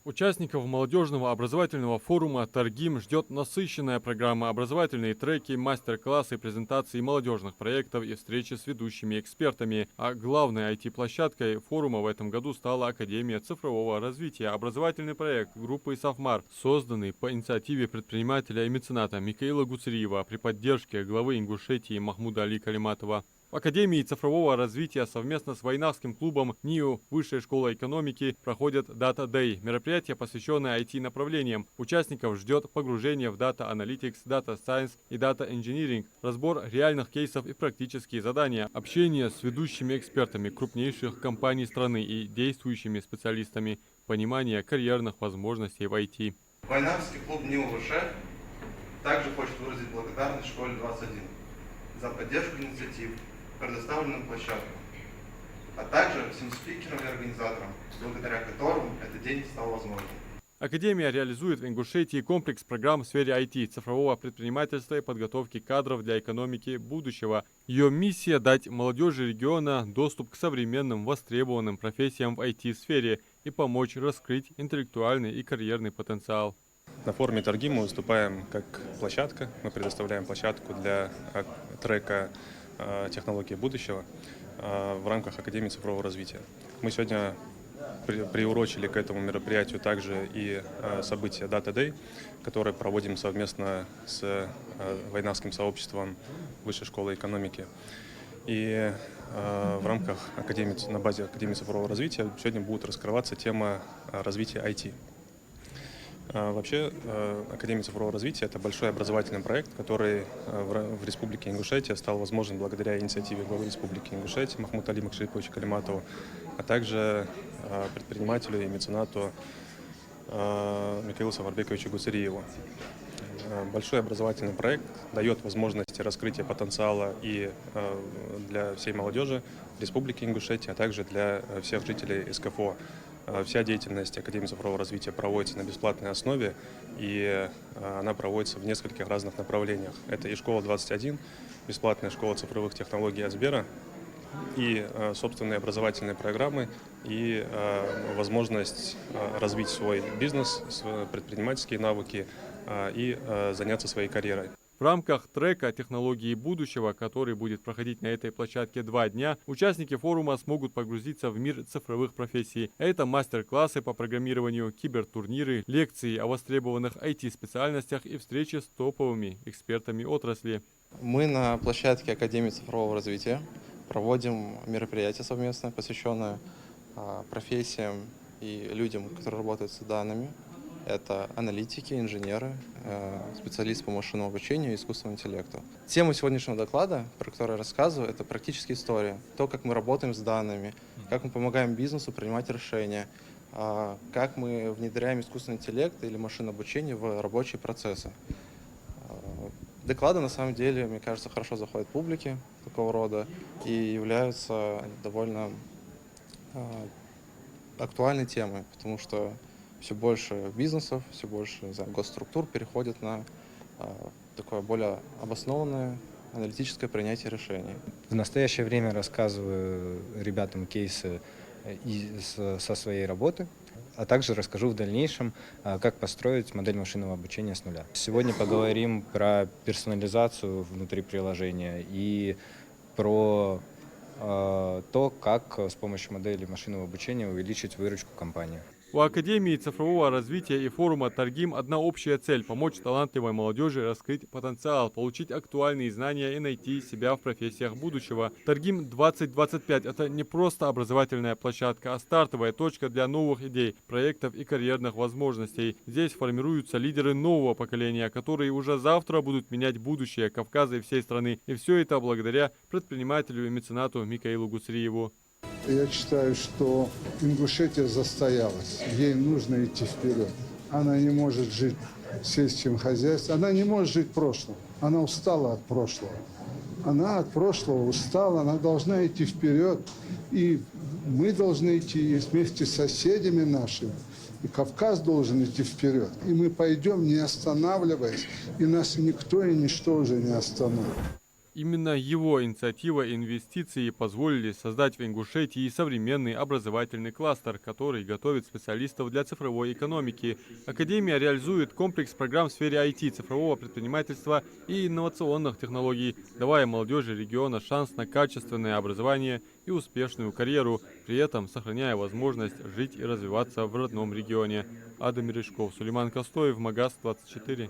Участников молодежного образовательного форума «Торгим» ждет насыщенная программа, образовательные треки, мастер-классы, презентации молодежных проектов и встречи с ведущими экспертами. А главной IT-площадкой форума в этом году стала Академия цифрового развития, образовательный проект группы «Сафмар», созданный по инициативе предпринимателя и мецената Михаила Гуцериева при поддержке главы Ингушетии Махмуда Али Калиматова. В Академии цифрового развития совместно с Войнавским клубом НИУ Высшей школы экономики проходит Data Day. Мероприятие, посвященное IT-направлениям. Участников ждет погружение в Data Analytics, Data Science и Data Engineering, разбор реальных кейсов и практические задания, общение с ведущими экспертами крупнейших компаний страны и действующими специалистами, понимание карьерных возможностей в IT. Войнавский клуб НИУ ВШ также хочет выразить благодарность школе 21 за поддержку инициатив, предоставленным площадкам, а также всем спикерам и организаторам, благодаря которым этот день стал возможным. Академия реализует в Ингушетии комплекс программ в сфере IT, цифрового предпринимательства и подготовки кадров для экономики будущего. Ее миссия – дать молодежи региона доступ к современным востребованным профессиям в IT-сфере и помочь раскрыть интеллектуальный и карьерный потенциал. На форуме «Торгим» мы выступаем как площадка. Мы предоставляем площадку для трека «Технологии будущего» в рамках Академии цифрового развития. Мы сегодня приурочили к этому мероприятию также и событие Data Day, которое проводим совместно с Войнавским сообществом Высшей школы экономики. И в рамках Академии, на базе Академии цифрового развития сегодня будет раскрываться тема развития IT. Вообще, Академия цифрового развития – это большой образовательный проект, который в Республике Ингушетия стал возможен благодаря инициативе главы Республики Ингушетия Махмуда Али Макшиповича Калиматова, а также предпринимателю и меценату Михаилу Сафарбековичу Гуцериеву. Большой образовательный проект дает возможности раскрытия потенциала и для всей молодежи Республики Ингушетия, а также для всех жителей СКФО. Вся деятельность Академии цифрового развития проводится на бесплатной основе, и она проводится в нескольких разных направлениях. Это и школа 21, бесплатная школа цифровых технологий от Сбера, и собственные образовательные программы, и возможность развить свой бизнес, предпринимательские навыки и заняться своей карьерой. В рамках трека «Технологии будущего», который будет проходить на этой площадке 2 дня, участники форума смогут погрузиться в мир цифровых профессий. Это мастер-классы по программированию, кибертурниры, лекции о востребованных IT-специальностях и встречи с топовыми экспертами отрасли. Мы на площадке Академии цифрового развития проводим мероприятие совместное, посвященное профессиям и людям, которые работают с данными. Это аналитики, инженеры, специалисты по машинному обучению и искусственному интеллекту. Тема сегодняшнего доклада, про которую я рассказываю, это практически история. То, как мы работаем с данными, как мы помогаем бизнесу принимать решения, как мы внедряем искусственный интеллект или машинное обучение в рабочие процессы. Доклады, на самом деле, мне кажется, хорошо заходят публике такого рода и являются довольно актуальной темой, потому что все больше бизнесов, все больше госструктур переходят на такое более обоснованное аналитическое принятие решений. В настоящее время рассказываю ребятам кейсы со своей работы, а также расскажу в дальнейшем, как построить модель машинного обучения с нуля. Сегодня поговорим про персонализацию внутри приложения и про то, как с помощью модели машинного обучения увеличить выручку компании. У Академии цифрового развития и форума «Торгим» одна общая цель – помочь талантливой молодежи раскрыть потенциал, получить актуальные знания и найти себя в профессиях будущего. «Торгим 2025» – это не просто образовательная площадка, а стартовая точка для новых идей, проектов и карьерных возможностей. Здесь формируются лидеры нового поколения, которые уже завтра будут менять будущее Кавказа и всей страны. И все это благодаря предпринимателю и меценату Михаилу Гуцериеву. Я считаю, что Ингушетия застоялась, ей нужно идти вперед. Она не может жить сельским хозяйством, она не может жить прошлым, она устала от прошлого. Она от прошлого устала, она должна идти вперед, и мы должны идти вместе с соседями нашими, и Кавказ должен идти вперед. И мы пойдем, не останавливаясь, и нас никто и ничто уже не остановит. Именно его инициатива и инвестиции позволили создать в Ингушетии современный образовательный кластер, который готовит специалистов для цифровой экономики. Академия реализует комплекс программ в сфере IT, цифрового предпринимательства и инновационных технологий, давая молодежи региона шанс на качественное образование и успешную карьеру, при этом сохраняя возможность жить и развиваться в родном регионе. Адам Мережков, Сулейман Костоев, Магаз 24.